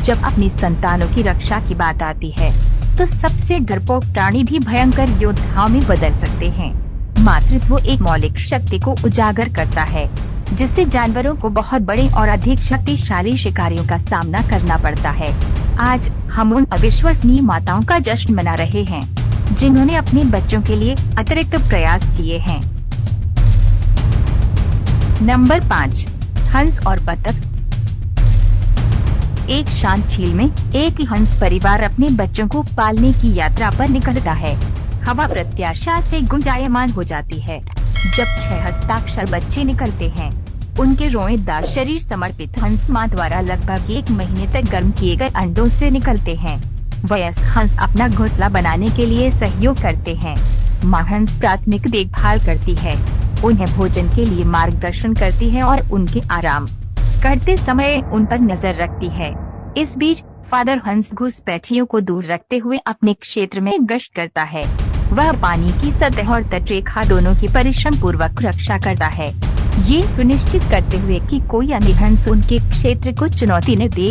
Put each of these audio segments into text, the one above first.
जब अपनी संतानों की रक्षा की बात आती है तो सबसे डरपोक प्राणी भी भयंकर योद्धाओं में बदल सकते हैं। मातृत्व एक मौलिक शक्ति को उजागर करता है जिससे जानवरों को बहुत बड़े और अधिक शक्तिशाली शिकारियों का सामना करना पड़ता है। आज हम उन अविश्वसनीय माताओं का जश्न मना रहे हैं जिन्होंने अपने बच्चों के लिए अतिरिक्त प्रयास किए हैं। नंबर 5, हंस और बतख। एक शांत झील में एक हंस परिवार अपने बच्चों को पालने की यात्रा पर निकलता है। हवा प्रत्याशा से गुंजायमान हो जाती है जब 6 हस्ताक्षर बच्चे निकलते हैं। उनके रोएदार शरीर समर्पित हंस मां द्वारा लगभग 1 महीने तक गर्म किए गए अंडों से निकलते हैं। वयस्क हंस अपना घोंसला बनाने के लिए सहयोग करते हैं। मां हंस प्राथमिक देखभाल करती है, उन्हें भोजन के लिए मार्गदर्शन करती है और उनके आराम करते समय उन पर नजर रखती है। इस बीच फादर हंस घुसपैठियों को दूर रखते हुए अपने क्षेत्र में गश्त करता है। वह पानी की सतह और तटरेखा दोनों की परिश्रम पूर्वक रक्षा करता है, ये सुनिश्चित करते हुए कि कोई अन्य हंस उनके क्षेत्र को चुनौती न दे।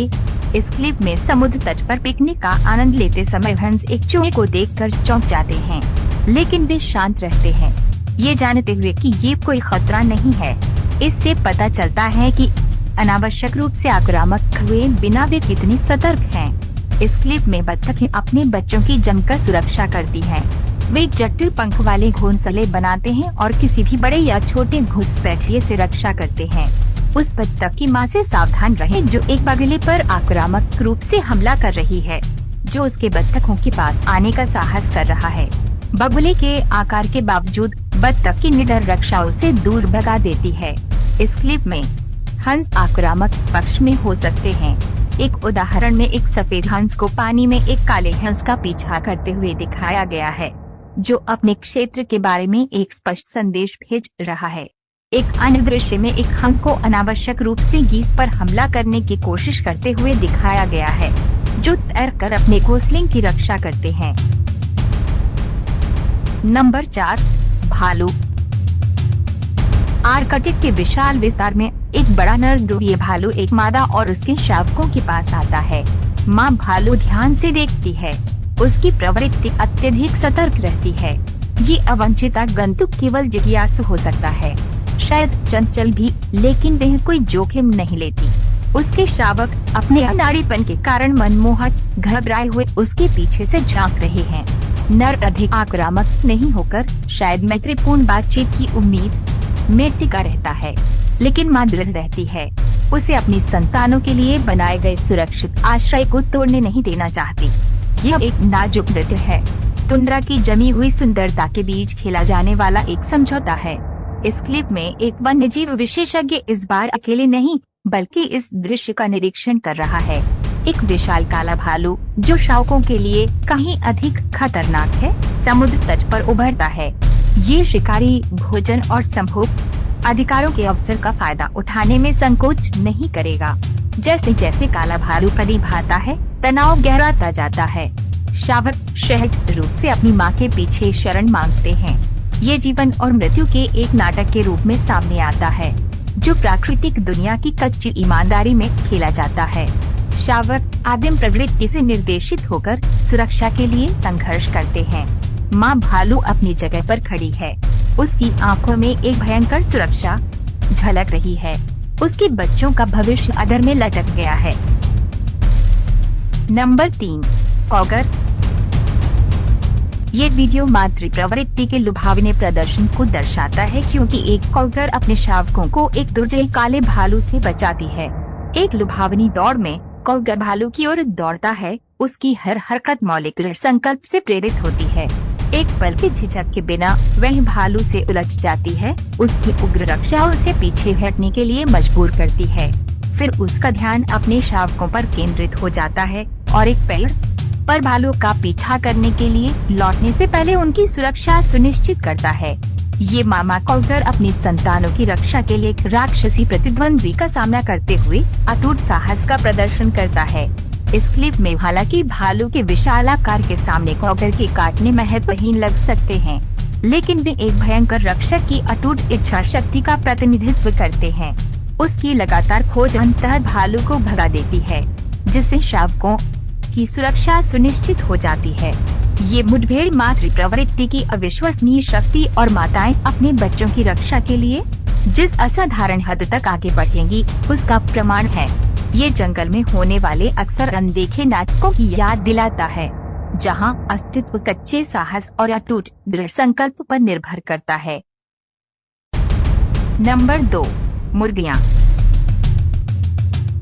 इस क्लिप में समुद्र तट पर पिकनिक का आनंद लेते समय हंस एक चूहे को देखकर चौंक जाते हैं, लेकिन वे शांत रहते हैं, ये जानते हुए कि ये कोई खतरा नहीं है। इससे पता चलता है कि अनावश्यक रूप से आक्रामक हुए बिना वे कितनी सतर्क हैं। इस क्लिप में बत्तखें अपने बच्चों की जमकर सुरक्षा करती हैं। वे जटिल पंख वाले घोंसले बनाते हैं और किसी भी बड़े या छोटे घुसपैठिए से रक्षा करते हैं। उस बत्तख की मां से सावधान रहें जो एक बगुले पर आक्रामक रूप से हमला कर रही है, जो उसके बत्तखों के पास आने का साहस कर रहा है। बगुले के आकार के बावजूद बत्तख की निडर रक्षा उसे दूर भगा देती है। इस क्लिप में हंस आक्रामक पक्ष में हो सकते हैं। एक उदाहरण में एक सफेद हंस को पानी में एक काले हंस का पीछा करते हुए दिखाया गया है, जो अपने क्षेत्र के बारे में एक स्पष्ट संदेश भेज रहा है। एक अन्य दृश्य में एक हंस को अनावश्यक रूप से गीस पर हमला करने की कोशिश करते हुए दिखाया गया है, जो तैरकर अपने घोंसले की रक्षा करते हैं। नंबर 4, भालू। आर्कटिक के विशाल विस्तार में एक बड़ा नर ध्रुवीय भालू एक मादा और उसके शावकों के पास आता है। मां भालू ध्यान से देखती है, उसकी प्रवृत्ति अत्यधिक सतर्क रहती है। ये अवांछित आगंतुक केवल जिज्ञासु हो सकता है, शायद चंचल भी, लेकिन वह कोई जोखिम नहीं लेती। उसके शावक अपने अनाड़ीपन के कारण मनमोहक घबराए हुए उसके पीछे से झांक रहे हैं। नर अधिक आक्रामक नहीं होकर शायद मैत्रीपूर्ण बातचीत की उम्मीद में टिका रहता है, लेकिन मां दृढ़ रहती है। उसे अपनी संतानों के लिए बनाए गए सुरक्षित आश्रय को तोड़ने नहीं देना चाहती। यह एक नाजुक नृत्य है, तुंद्रा की जमी हुई सुंदरता के बीच खेला जाने वाला एक समझौता है। इस क्लिप में एक वन्यजीव विशेषज्ञ इस बार अकेले नहीं बल्कि इस दृश्य का निरीक्षण कर रहा है। एक विशाल काला भालू जो शावकों के लिए कहीं अधिक खतरनाक है, समुद्र तट पर उभरता है। ये शिकारी भोजन और संभोग अधिकारों के अवसर का फायदा उठाने में संकोच नहीं करेगा। जैसे जैसे काला भालू करीब है, तनाव गहराता जाता है। शावक सहज रूप से अपनी मां के पीछे शरण मांगते हैं। ये जीवन और मृत्यु के एक नाटक के रूप में सामने आता है, जो प्राकृतिक दुनिया की कच्ची ईमानदारी में खेला जाता है। शावक आदिम प्रवृत्ति से निर्देशित होकर सुरक्षा के लिए संघर्ष करते हैं। मां भालू अपनी जगह पर खड़ी है, उसकी आंखों में एक भयंकर सुरक्षा झलक रही है। उसके बच्चों का भविष्य अधर में लटक गया है। नंबर 3, कॉगर। ये वीडियो मातृ प्रवृत्ति के लुभावने प्रदर्शन को दर्शाता है, क्योंकि एक कॉगर अपने शावकों को एक दुर्जय काले भालू से बचाती है। एक लुभावनी दौड़ में कॉगर भालू की ओर दौड़ता है। उसकी हर हरकत मौलिक दृढ़ संकल्प से प्रेरित होती है। एक पल की झिझक के बिना वह भालू से उलझ जाती है। उसकी उग्र रक्षा उसे पीछे हटने के लिए मजबूर करती है। फिर उसका ध्यान अपने शावकों पर केंद्रित हो जाता है और एक पेड़ पर भालू का पीछा करने के लिए लौटने से पहले उनकी सुरक्षा सुनिश्चित करता है। ये मामा कॉगर अपनी संतानों की रक्षा के लिए राक्षसी प्रतिद्वंद्वी का सामना करते हुए अटूट साहस का प्रदर्शन करता है। इस क्लिप में हालांकि भालू के विशाल आकार के सामने कॉगर के काटने महत्वहीन लग सकते हैं, लेकिन वे एक भयंकर रक्षक की अटूट इच्छा शक्ति का प्रतिनिधित्व करते हैं। उसकी लगातार खोज अंततः भालू को भगा देती है, जिससे शावकों की सुरक्षा सुनिश्चित हो जाती है। ये मुठभेड़ मातृ प्रवृत्ति की अविश्वसनीय शक्ति और माताएं अपने बच्चों की रक्षा के लिए जिस असाधारण हद तक आगे बढ़ेंगी उसका प्रमाण है। ये जंगल में होने वाले अक्सर अनदेखे नाटकों की याद दिलाता है, जहां अस्तित्व कच्चे साहस और अटूट दृढ़ संकल्प पर निर्भर करता है। नंबर 2, मुर्गियां।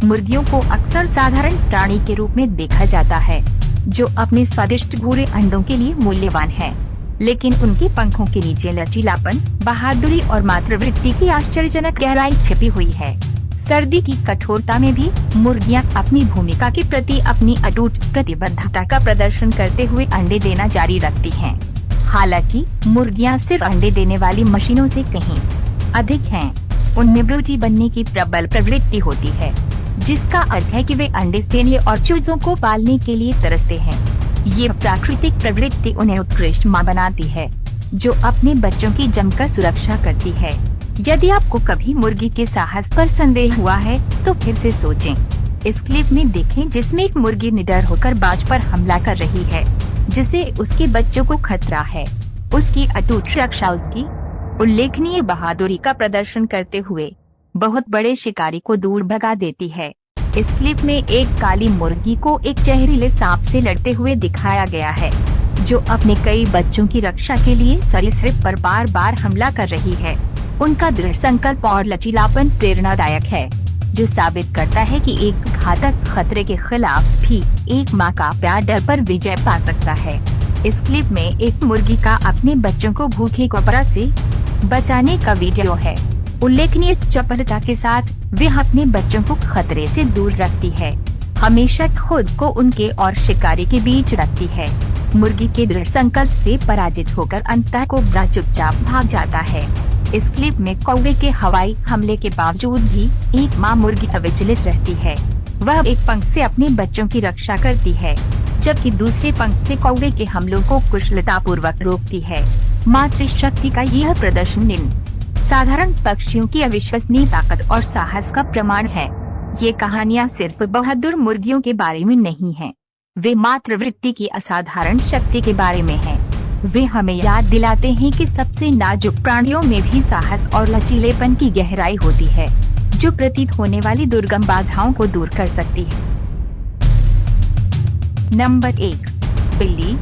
मुर्गियों को अक्सर साधारण प्राणी के रूप में देखा जाता है, जो अपने स्वादिष्ट भूरे अंडों के लिए मूल्यवान है। लेकिन उनके पंखों के नीचे लचीलापन, बहादुरी और मातृवृत्ति की आश्चर्यजनक गहराई छिपी हुई है। सर्दी की कठोरता में भी मुर्गियां अपनी भूमिका के प्रति अपनी अटूट प्रतिबद्धता का प्रदर्शन करते हुए अंडे देना जारी रखती हैं। हालांकि मुर्गियां सिर्फ अंडे देने वाली मशीनों से कहीं अधिक हैं। उनमें ब्रूटी बनने की प्रबल प्रवृत्ति होती है, जिसका अर्थ है कि वे अंडे सेने और चूजों को पालने के लिए तरसते हैं। ये प्राकृतिक प्रवृत्ति उन्हें उत्कृष्ट माँ बनाती है, जो अपने बच्चों की जमकर सुरक्षा करती है। यदि आपको कभी मुर्गी के साहस पर संदेह हुआ है, तो फिर से सोचें। इस क्लिप में देखें, जिसमें एक मुर्गी निडर होकर बाज पर हमला कर रही है, जिसे उसके बच्चों को खतरा है। उसकी अटूट सुरक्षा उसकी उल्लेखनीय बहादुरी का प्रदर्शन करते हुए बहुत बड़े शिकारी को दूर भगा देती है। इस क्लिप में एक काली मुर्गी को एक जहरीले सांप से लड़ते हुए दिखाया गया है, जो अपने कई बच्चों की रक्षा के लिए सरीसृप पर बार बार हमला कर रही है। उनका दृढ़ संकल्प और लचीलापन प्रेरणादायक है, जो साबित करता है कि एक घातक खतरे के खिलाफ भी एक माँ का प्यार डर पर विजय पा सकता है। इस क्लिप में एक मुर्गी का अपने बच्चों को भूखे कोबरा से बचाने का वीडियो है। उल्लेखनीय चपलता के साथ वह अपने बच्चों को खतरे से दूर रखती है, हमेशा खुद को उनके और शिकारी के बीच रखती है। मुर्गी के दृढ़ संकल्प से पराजित होकर अंततः कोबरा चुपचाप भाग जाता है। इस क्लिप में कौवे के हवाई हमले के बावजूद भी एक माँ मुर्गी अविचलित रहती है। वह एक पंख से अपने बच्चों की रक्षा करती है, जबकि दूसरे पंख से कौवे के हमलों को कुशलता पूर्वक रोकती है। मातृशक्ति का यह प्रदर्शन इन साधारण पक्षियों की अविश्वसनीय ताकत और साहस का प्रमाण है। ये कहानियाँ सिर्फ बहादुर मुर्गियों के बारे में नहीं हैं, वे मातृवृत्ति की असाधारण शक्ति के बारे में हैं। वे हमें याद दिलाते हैं कि सबसे नाजुक प्राणियों में भी साहस और लचीलेपन की गहराई होती है, जो प्रतीत होने वाली दुर्गम बाधाओं को दूर कर सकती है। नंबर 1, बिल्ली।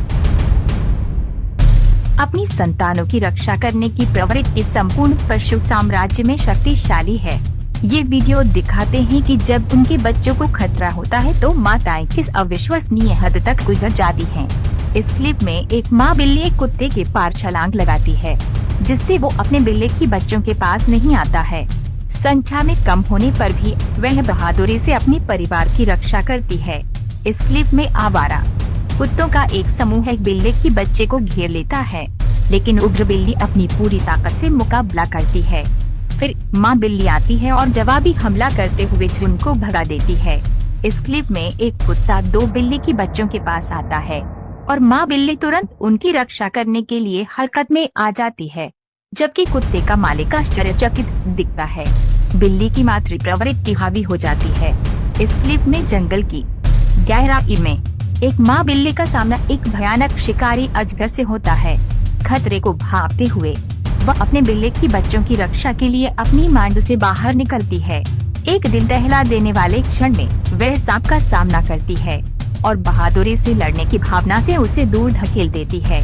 अपनी संतानों की रक्षा करने की प्रवृत्ति संपूर्ण पशु साम्राज्य में शक्तिशाली है। ये वीडियो दिखाते हैं कि जब उनके बच्चों को खतरा होता है तो माताएं किस अविश्वसनीय हद तक गुजर जाती हैं। इस क्लिप में एक माँ बिल्ली एक कुत्ते के पार छलांग लगाती है, जिससे वो अपने बिल्ली की बच्चों के पास नहीं आता है। संख्या में कम होने पर भी वह बहादुरी से अपने परिवार की रक्षा करती है। इस क्लिप में आवारा कुत्तों का एक समूह एक बिल्ली की बच्चे को घेर लेता है, लेकिन उग्र बिल्ली अपनी पूरी ताकत से मुकाबला करती है। फिर माँ बिल्ली आती है और जवाबी हमला करते हुए झुंड को भगा देती है। इस क्लिप में एक कुत्ता 2 बिल्ली की बच्चों के पास आता है और माँ बिल्ली तुरंत उनकी रक्षा करने के लिए हरकत में आ जाती है, जबकि कुत्ते का मालिक आश्चर्यचकित दिखता है। बिल्ली की मातृ प्रवृत्ति हावी हो जाती है। इस क्लिप में जंगल की गहराई में एक माँ बिल्ली का सामना एक भयानक शिकारी अजगर से होता है। खतरे को भांपते हुए वह अपने बिल्ली की बच्चों की रक्षा के लिए अपनी मांड से बाहर निकलती है। एक दिल दहला देने वाले क्षण में वह सांप का सामना करती है और बहादुरी से लड़ने की भावना से उसे दूर धकेल देती है।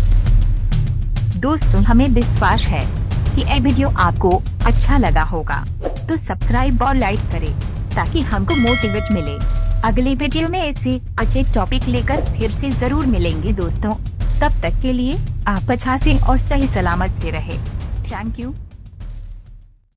दोस्तों, हमें विश्वास है कि यह वीडियो आपको अच्छा लगा होगा, तो सब्सक्राइब और लाइक करें ताकि हमको मोटिवेट मिले। अगले वीडियो में ऐसे अच्छे टॉपिक लेकर फिर से जरूर मिलेंगे दोस्तों। तब तक के लिए आप अच्छा से और सही सलामत से रहे। Thank you.